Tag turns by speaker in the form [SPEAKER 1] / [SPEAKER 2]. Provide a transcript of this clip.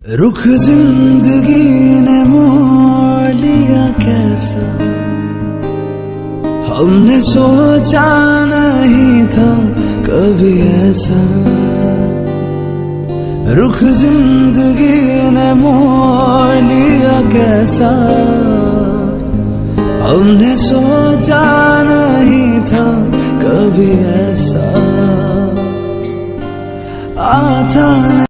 [SPEAKER 1] रुख जिंदगी ने मोड़ लिया कैसा, हमने सोचा नहीं था कभी ऐसा। रुख जिंदगी ने मोड़ लिया कैसा, हमने सोचा नहीं था कभी ऐसा। आता